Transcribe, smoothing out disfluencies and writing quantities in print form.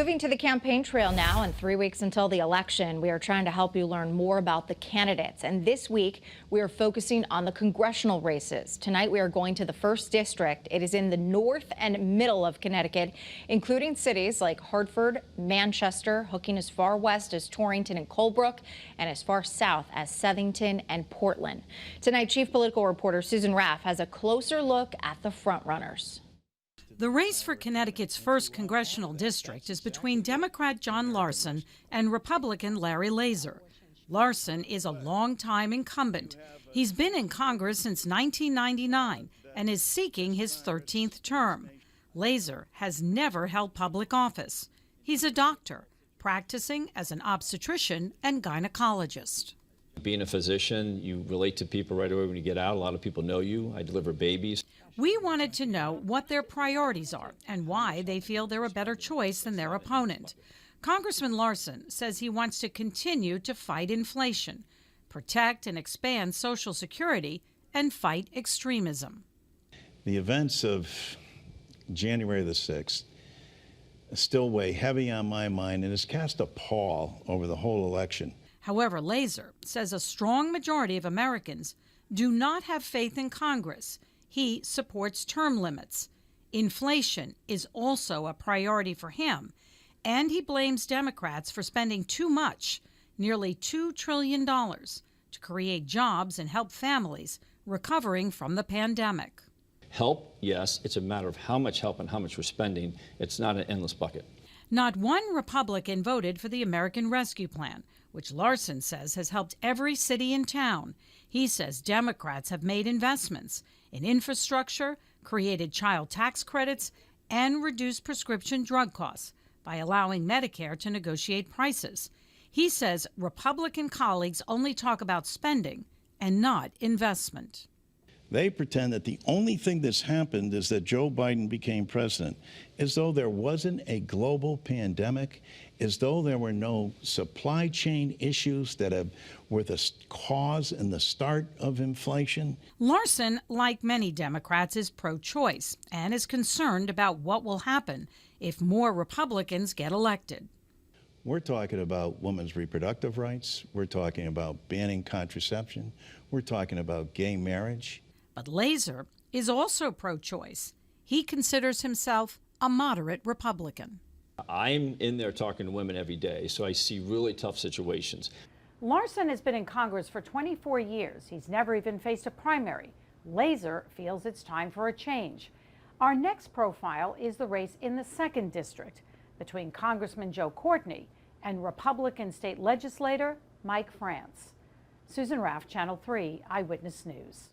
Moving to the campaign trail now, and 3 weeks until the election, we are trying to help you learn more about the candidates. And this week, we are focusing on the congressional races. Tonight, we are going to the 1st District. It is in the north and middle of Connecticut, including cities like Hartford, Manchester, hooking as far west as Torrington and Colebrook, and as far south as Southington and Portland. Tonight, Chief Political Reporter Susan Raff has a closer look at the frontrunners. The race for Connecticut's 1st Congressional District is between Democrat John Larson and Republican Larry Laser. Larson is a longtime incumbent. He's been in Congress since 1999 and is seeking his 13th term. Laser has never held public office. He's a doctor, practicing as an obstetrician and gynecologist. Being a physician, you relate to people right away when you get out. A lot of people know you. I deliver babies. We wanted to know what their priorities are and why they feel they're a better choice than their opponent. Congressman Larson says he wants to continue to fight inflation, protect and expand Social Security, and fight extremism. The events of January the 6th still weigh heavy on my mind and has cast a pall over the whole election. However, Laser says a strong majority of Americans do not have faith in Congress. He supports term limits. Inflation is also a priority for him, and he blames Democrats for spending too much, nearly $2 trillion, to create jobs and help families recovering from the pandemic. Help, yes. It's a matter of how much help and how much we're spending. It's not an endless bucket. Not one Republican voted for the American Rescue Plan, which Larson says has helped every city and town. He says Democrats have made investments in infrastructure, created child tax credits, and reduced prescription drug costs by allowing Medicare to negotiate prices. He says Republican colleagues only talk about spending and not investment. They pretend that the only thing that's happened is that Joe Biden became president, as though there wasn't a global pandemic, as though there were no supply chain issues that were the cause and the start of inflation. Larson, like many Democrats, is pro-choice and is concerned about what will happen if more Republicans get elected. We're talking about women's reproductive rights. We're talking about banning contraception. We're talking about gay marriage. But Laser is also pro-choice. He considers himself a moderate Republican. I'm in there talking to women every day, so I see really tough situations. Larson has been in Congress for 24 years. He's never even faced a primary. Laser feels it's time for a change. Our next profile is the race in the 2nd District between Congressman Joe Courtney and Republican state legislator Mike France. Susan Raff, Channel 3 Eyewitness News.